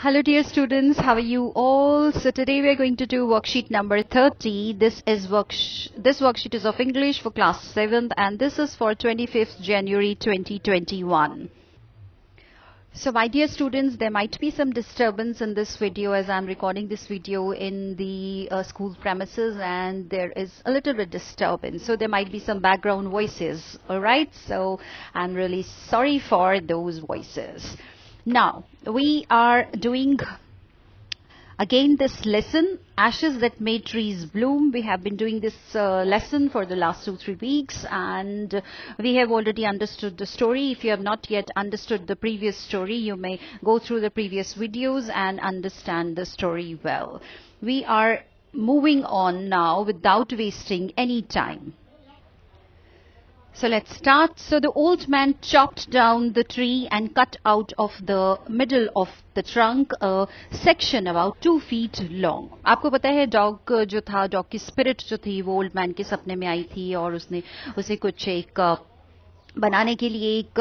Hello dear students, how are you all? So today we are going to do worksheet number 30. This worksheet is of English for class 7th and this is for 25th January 2021. So my dear students, there might be some disturbance in this video as I'm recording this video in the school premises and there is a little bit disturbance. So there might be some background voices, alright? So I'm really sorry for those voices. Now, we are doing again this lesson, Ashes That Made Trees Bloom. We have been doing this lesson for the last 2-3 weeks and we have already understood the story. If you have not yet understood the previous story, you may go through the previous videos and understand the story well. We are moving on now without wasting any time. So let's start. So the old man chopped down the tree and cut out of the middle of the trunk a section about 2 feet long. आपको पता है dog जो था, dog की spirit जो थी वो old man के सपने में आई थी और उसने उसे कुछ एक बनाने के लिए एक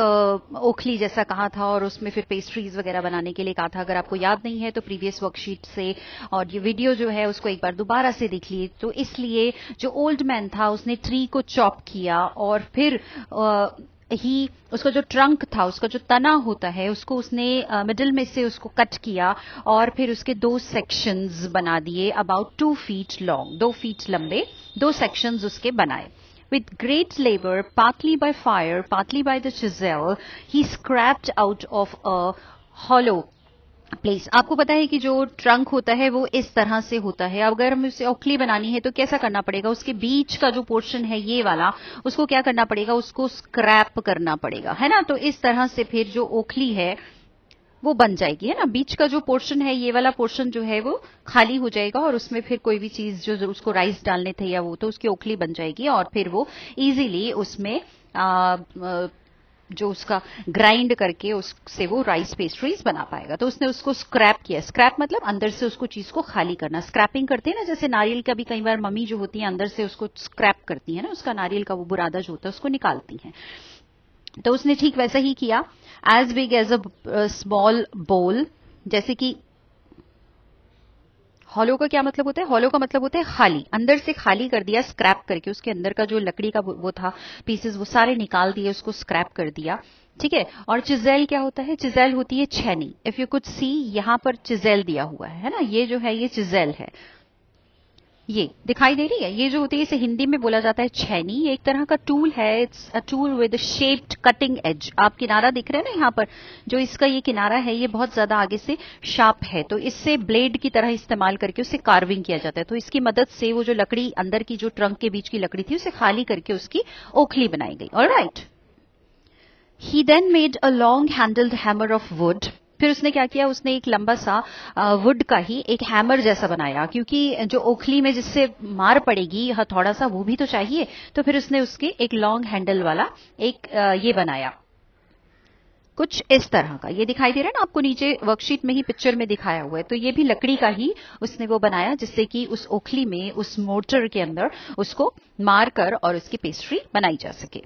ओखली जैसा कहा था और उसमें फिर पेस्ट्रीज वगैरह बनाने के लिए कहा था. अगर आपको याद नहीं है तो प्रीवियस वर्कशीट से और ये वीडियो जो है उसको एक बार दोबारा से देख लिए. तो इसलिए जो ओल्ड मैन था उसने ट्री को चॉप किया और फिर उसका जो ट्रंक था, उसका जो तना होता है, उसको उसने मिडिल में से उसको कट किया और फिर उसके 2 सेक्शंस बना दिए अबाउट 2 फीट लॉन्ग, 2 फीट लंबे 2 सेक्शंस उसके बनाए. With great labor, partly by fire, partly by the chisel, he scraped out of a hollow place. आपको पता है कि जो ट्रंक होता है वो इस तरह से होता है. अगर हमें उसे ओखली बनानी है तो कैसा करना पड़ेगा? उसके बीच का जो पोर्शन है ये वाला, उसको क्या करना पड़ेगा? उसको स्क्रैप करना पड़ेगा, है ना. तो इस तरह से फिर जो ओखली है वो बन जाएगी, है ना. बीच का जो पोर्शन है ये वाला पोर्शन जो है वो खाली हो जाएगा और उसमें फिर कोई भी चीज जो उसको राइस डालने थे या वो, तो उसकी ओखली बन जाएगी और फिर वो इजीली उसमें जो उसका ग्राइंड करके उससे वो राइस पेस्ट्रीज बना पाएगा. तो उसने उसको स्क्रैप किया. स्क्रैप मतलब अंदर से उसको चीज को खाली करना. स्क्रैपिंग करते हैं ना, जैसे नारियल का भी कई बार मम्मी जो होती है अंदर से उसको स्क्रैप करती है ना, उसका नारियल का वो बुरादा जो होता है उसको निकालती हैं. तो उसने ठीक वैसा ही किया. As big as a small bowl. जैसे कि हॉलो का क्या मतलब होता है? हॉलो का मतलब होता है खाली. अंदर से खाली कर दिया स्क्रैप करके. उसके अंदर का जो लकड़ी का वो था पीसेस वो सारे निकाल दिए, उसको स्क्रैप कर दिया. ठीक है. और चिजेल क्या होता है? चिजेल होती है छैनी. इफ यू कुड सी, यहां पर चिजेल दिया हुआ है ना, ये जो है ये चिजेल है. ये दिखाई दे रही है, ये जो होती है इसे हिंदी में बोला जाता है छैनी. ये एक तरह का टूल है. It's a tool with shaped cutting edge. आप किनारा दिख रहे हैं ना यहाँ पर, जो इसका ये किनारा है ये बहुत ज्यादा आगे से शार्प है, तो इससे ब्लेड की तरह इस्तेमाल करके उससे कार्विंग किया जाता है. तो इसकी मदद से वो जो लकड़ी अंदर की जो ट्रंक के बीच की लकड़ी थी उसे खाली करके उसकी ओखली बनाई गई. Alright. He then made a long handled hammer of wood. फिर उसने क्या किया? उसने एक लंबा सा वुड का ही एक हैमर जैसा बनाया, क्योंकि जो ओखली में जिससे मार पड़ेगी हथौड़ा सा वो भी तो चाहिए. तो फिर उसने उसके एक लॉन्ग हैंडल वाला एक ये बनाया कुछ इस तरह का. ये दिखाई दे रहा है ना आपको, नीचे वर्कशीट में ही पिक्चर में दिखाया हुआ है. तो ये भी लकड़ी का ही उसने वो बनाया जिससे कि उस ओखली में, उस मोटर के अंदर उसको मार कर और उसकी पेस्ट्री बनाई जा सके.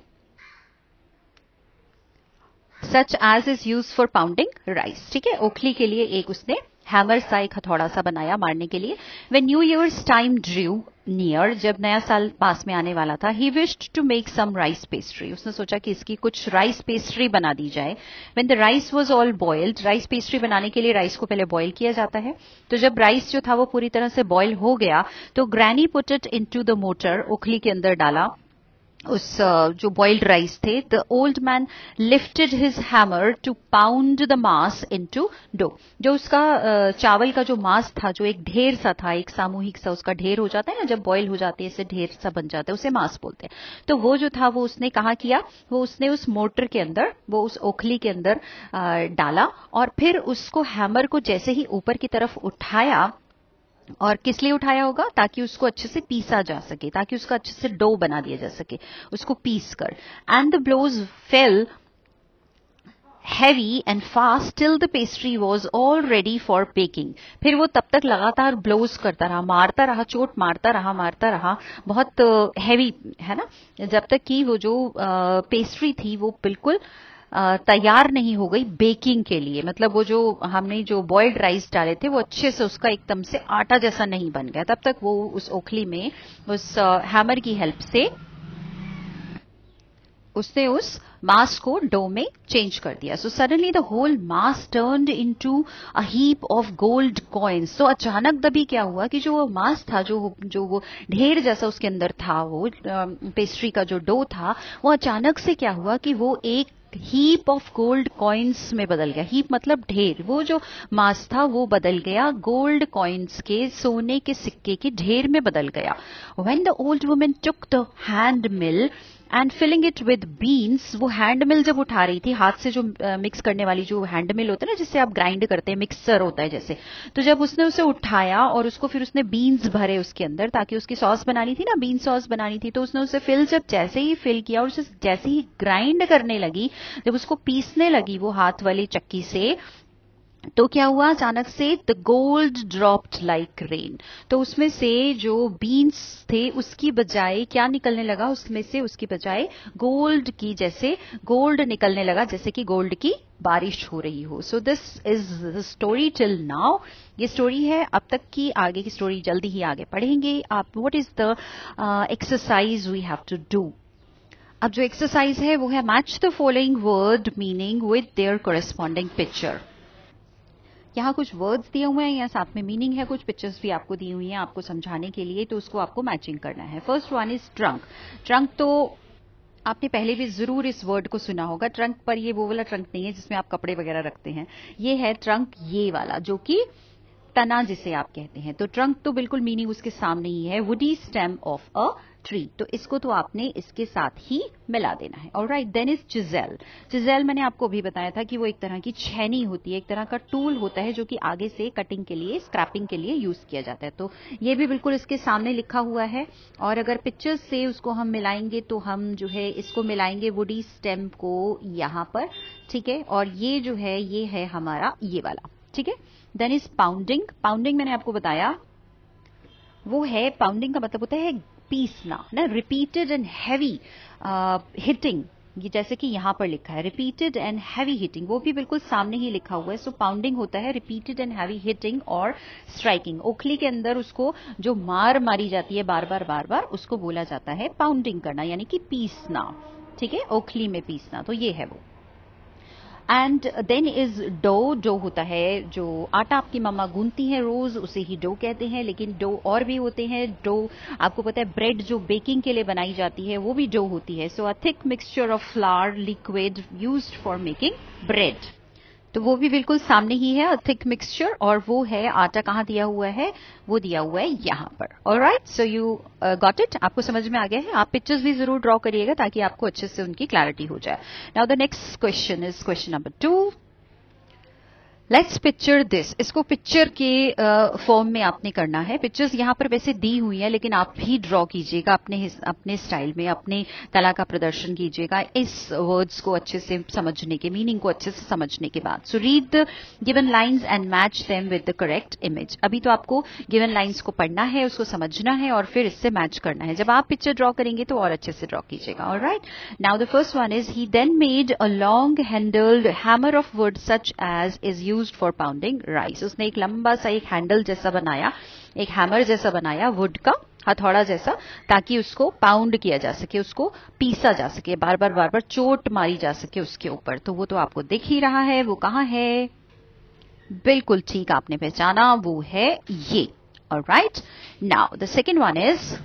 Such as is use for pounding rice. ठीक है. ओखली के लिए एक उसने हैमर सा, एक हथौड़ा सा बनाया मारने के लिए. When new years time drew near, जब नया साल पास में आने वाला था, he wished to make some rice pastry. उसने सोचा कि इसकी कुछ राइस पेस्ट्री बना दी जाए. When the rice was all boiled, rice pastry बनाने के लिए राइस को पहले बॉईल किया जाता है. तो जब राइस जो था वो पूरी तरह से बॉईल हो गया तो granny put it into the mortar, ओखली के अंदर डाला उस जो बॉइल्ड राइस थे. The old man lifted his hammer to pound the mass into dough. जो उसका चावल का जो मास था, जो एक ढेर सा था, एक सामूहिक सा उसका ढेर हो जाता है ना, जब बॉईल हो जाती है इससे ढेर सा बन जाता है, उसे मास बोलते हैं. तो वो जो था वो उसने कहा किया, वो उसने उस मोटर के अंदर, वो उस ओखली के अंदर डाला और फिर उसको हैमर को जैसे ही ऊपर की तरफ उठाया. और किस लिए उठाया होगा? ताकि उसको अच्छे से पीसा जा सके, ताकि उसका अच्छे से डो बना दिया जा सके, उसको पीस कर. And the blows fell heavy and fast till the pastry was all ready for baking. फिर वो तब तक लगातार ब्लोज करता रहा, मारता रहा, चोट मारता रहा, बहुत हैवी, है ना, जब तक कि वो जो पेस्ट्री थी वो बिल्कुल तैयार नहीं हो गई बेकिंग के लिए, मतलब वो जो हमने जो बॉइल्ड राइस डाले थे वो अच्छे से उसका एकदम से आटा जैसा नहीं बन गया, तब तक वो उस ओखली में उस हैमर की हेल्प से उसने उस मास को डो में चेंज कर दिया. So suddenly the whole mass turned into a heap of gold coins. तो अचानक तभी क्या हुआ कि जो वो मास था, जो वो ढेर जैसा उसके अंदर था, वो पेस्ट्री का जो डो था, वो अचानक से क्या हुआ कि वो एक हीप ऑफ गोल्ड कॉइन्स में बदल गया. हीप मतलब ढेर. वो जो मास था वो बदल गया गोल्ड कॉइन्स के, सोने के सिक्के के ढेर में बदल गया. When the old woman took the hand mill and filling it with beans, वो हैंड मिल जब उठा रही थी, हाथ से जो मिक्स करने वाली जो हैंड मिल होता है ना, जिससे आप ग्राइंड करते हैं, मिक्सर होता है जैसे, तो जब उसने उसे उठाया और उसको फिर उसने बीन्स भरे उसके अंदर ताकि उसकी सॉस बनानी थी ना, बीन सॉस बनानी थी, तो उसने उसे जब जैसे ही फिल किया और उसे जैसे ही ग्राइंड करने लगी, जब उसको पीसने लगी वो हाथ वाली चक्की से, तो क्या हुआ अचानक से, the gold dropped like rain. तो उसमें से जो बीन्स थे उसकी बजाय क्या निकलने लगा, उसमें से उसकी बजाय गोल्ड की जैसे गोल्ड निकलने लगा, जैसे कि गोल्ड की बारिश हो रही हो. So this is the story till now. ये स्टोरी है अब तक की, आगे की स्टोरी जल्दी ही आगे पढ़ेंगे. आप what is the exercise we have to do. अब जो एक्सरसाइज है वो है match the following word meaning with their corresponding picture. यहाँ कुछ वर्ड्स दिए हुए हैं, यहाँ साथ में मीनिंग है, कुछ पिक्चर्स भी आपको दी हुई हैं आपको समझाने के लिए, तो उसको आपको मैचिंग करना है. First one is trunk. Trunk तो आपने पहले भी जरूर इस वर्ड को सुना होगा. ट्रंक पर ये वो वाला ट्रंक नहीं है जिसमें आप कपड़े वगैरह रखते हैं, ये है ट्रंक ये वाला जो कि तना जिसे आप कहते हैं. तो ट्रंक तो बिल्कुल मीनिंग उसके सामने ही है, woody stem of a tree. तो इसको तो आपने इसके साथ ही मिला देना है. Alright, then is chisel. Chisel मैंने आपको अभी बताया था कि वो एक तरह की छेनी होती है, एक तरह का टूल होता है जो कि आगे से कटिंग के लिए, स्क्रैपिंग के लिए यूज किया जाता है. तो ये भी बिल्कुल इसके सामने लिखा हुआ है. और अगर पिक्चर्स से उसको हम मिलाएंगे तो हम जो है इसको मिलाएंगे वुडी स्टेम को यहाँ पर, ठीक है. और ये जो है ये है हमारा ये वाला, ठीक है. Then is pounding. पाउंडिंग मैंने आपको बताया वो है, पाउंडिंग का मतलब होता है पीसना ना, रिपीटेड एंड हैवी हिटिंग. ये जैसे कि यहां पर लिखा है रिपीटेड एंड हैवी हिटिंग, वो भी बिल्कुल सामने ही लिखा हुआ है. सो पाउंडिंग होता है रिपीटेड एंड हैवी हिटिंग और स्ट्राइकिंग. ओखली के अंदर उसको जो मार मारी जाती है बार बार उसको बोला जाता है पाउंडिंग करना, यानी कि पीसना, ठीक है, ओखली में पीसना. तो ये है वो. And then is dough. Dough होता है जो आटा आपकी मम्मा गूंथती है रोज, उसे ही डो कहते हैं. लेकिन डो और भी होते हैं. डो आपको पता है ब्रेड जो बेकिंग के लिए बनाई जाती है वो भी डो होती है. So a thick mixture of flour liquid used for making bread. तो वो भी बिल्कुल सामने ही है, थिक मिक्सचर. और वो है आटा कहाँ दिया हुआ है, वो दिया हुआ है यहाँ पर. Alright, so you got it. आपको समझ में आ गया है. आप पिक्चर्स भी जरूर ड्रॉ करिएगा ताकि आपको अच्छे से उनकी क्लैरिटी हो जाए. Now the next question is question number 2. Let's picture this. इसको पिक्चर के फॉर्म में आपने करना है. पिक्चर्स यहाँ पर वैसे दी हुई है लेकिन आप भी ड्रॉ कीजिएगा अपने स्टाइल में, अपने कला का प्रदर्शन कीजिएगा इस वर्ड्स को अच्छे से समझने के, मीनिंग को अच्छे से समझने के बाद. So read the given lines and match them with the correct image. अभी तो आपको गिवन लाइंस को पढ़ना है, उसको समझना है और फिर इससे मैच करना है. जब आप पिक्चर ड्रॉ करेंगे तो और अच्छे से ड्रॉ कीजिएगा. Alright, now the first one is he then made a long handled hammer of wood such as is used for pounding rice. उसने एक लंबा सा एक हैंडल जैसा बनाया, एक हैमर जैसा बनाया, वुड का हथौड़ा जैसा, ताकि उसको पाउंड किया जा सके, उसको पीसा जा सके, बार बार चोट मारी जा सके उसके ऊपर. तो वो तो आपको दिख ही रहा है. वो कहाँ है, बिल्कुल ठीक आपने पहचाना, वो है ये. Alright, now the second one is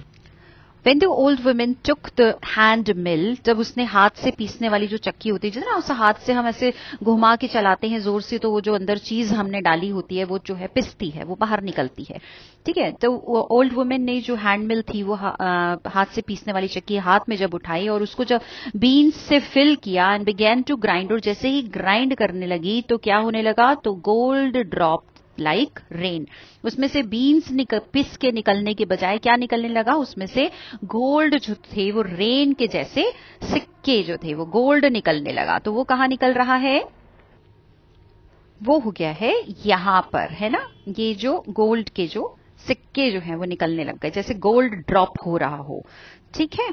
When the old woman took the hand mill, जब उसने हाथ से पीसने वाली जो चक्की होती है, जैसे ना उस हाथ से हम ऐसे घुमा के चलाते हैं जोर से, तो वो जो अंदर चीज हमने डाली होती है वो जो है पिसती है, वो बाहर निकलती है, ठीक है. तो ओल्ड वुमेन ने जो हैंड मिल थी वो हाथ से पीसने वाली चक्की हाथ में जब उठाई और उसको जब बीन्स से फिल किया एंड बिगेन टू ग्राइंड, और जैसे ही ग्राइंड करने लगी तो क्या होने लगा, तो गोल्ड ड्रॉप लाइक रेन. उसमें से बीन्स पिस के निकलने के बजाय क्या निकलने लगा, उसमें से गोल्ड जो थे वो रेन के जैसे सिक्के जो थे वो गोल्ड निकलने लगा. तो वो कहाँ निकल रहा है, वो हो गया है यहां पर, है ना. ये जो गोल्ड के जो सिक्के जो हैं वो निकलने लग गए, जैसे गोल्ड ड्रॉप हो रहा हो, ठीक है.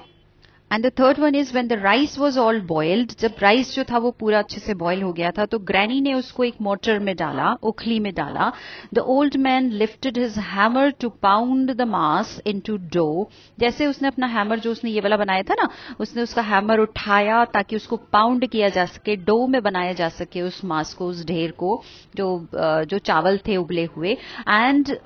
And the third one is when the rice was all boiled, जब राइस जो था वो पूरा अच्छे से बॉयल हो गया था तो ग्रैनी ने उसको एक मोटर में डाला, उखली में डाला. The old man lifted his hammer to pound the mass into dough. जैसे उसने अपना हैमर, जो उसने ये वाला बनाया था ना, उसने उसका हैमर उठाया ताकि उसको पाउंड किया जा सके, डो में बनाया जा सके उस मास को, उस ढेर को, जो चावल थे उबले हुए. And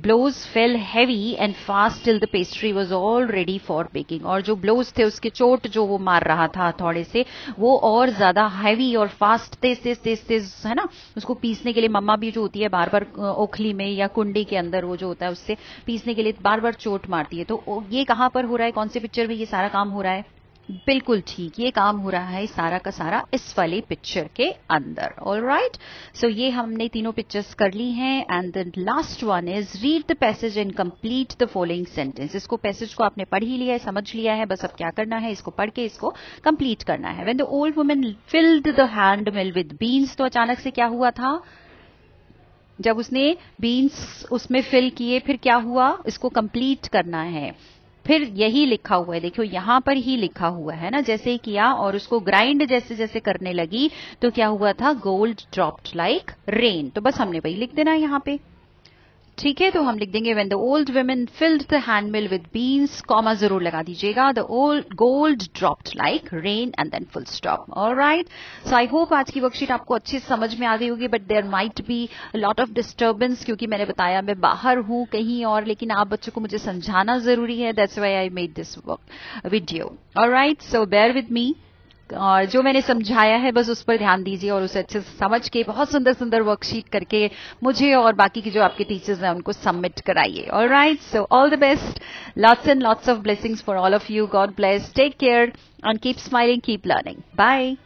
blows fell heavy and fast till the pastry was all ready for baking. और जो blows थे उसके चोट जो वो मार रहा था थोड़े से, वो और ज्यादा हैवी और फास्ट, तेज तेज तेज तेज, है ना. उसको पीसने के लिए मम्मा भी जो होती है बार बार ओखली में या कुंडी के अंदर वो जो होता है उससे पीसने के लिए बार बार चोट मारती है. तो ये कहां पर हो रहा है, कौन से पिक्चर में ये सारा काम हो रहा है? बिल्कुल ठीक, ये काम हो रहा है सारा का सारा इस वाले पिक्चर के अंदर. ऑलराइट, सो ये हमने तीनों पिक्चर्स कर ली हैं. And the last one is read the passage and complete the following sentence. इसको पैसेज को आपने पढ़ ही लिया है, समझ लिया है, बस अब क्या करना है, इसको पढ़ के इसको कंप्लीट करना है. When the old woman field the hand mill with beans, तो अचानक से क्या हुआ था, जब उसने बीन्स उसमें फिल किए फिर क्या हुआ, इसको कंप्लीट करना है. फिर यही लिखा हुआ है, देखो यहां पर ही लिखा हुआ है ना, जैसे किया और उसको ग्राइंड जैसे जैसे करने लगी तो क्या हुआ था, गोल्ड ड्रॉप्ड लाइक रेन. तो बस हमने वही लिख देना यहां पे. ठीक है, तो हम लिख देंगे when the old women filled the hand mill with beans, comma जरूर लगा दीजिएगा, the old gold dropped like rain and then full stop. Alright, so I hope आज की वर्कशीट आपको अच्छी समझ में आ गई होगी. But there might be lot of disturbance, क्योंकि मैंने बताया मैं बाहर हूं कहीं और, लेकिन आप बच्चों को मुझे समझाना जरूरी है. That's why I made this video. Alright, so bear with me. और जो मैंने समझाया है बस उस पर ध्यान दीजिए और उसे अच्छे से समझ के बहुत सुंदर सुंदर वर्कशीट करके मुझे और बाकी के जो आपके टीचर्स हैं उनको सबमिट कराइए. Alright, so all the best, lots and lots of blessings for all of you. God bless, take care and keep smiling, keep learning. Bye.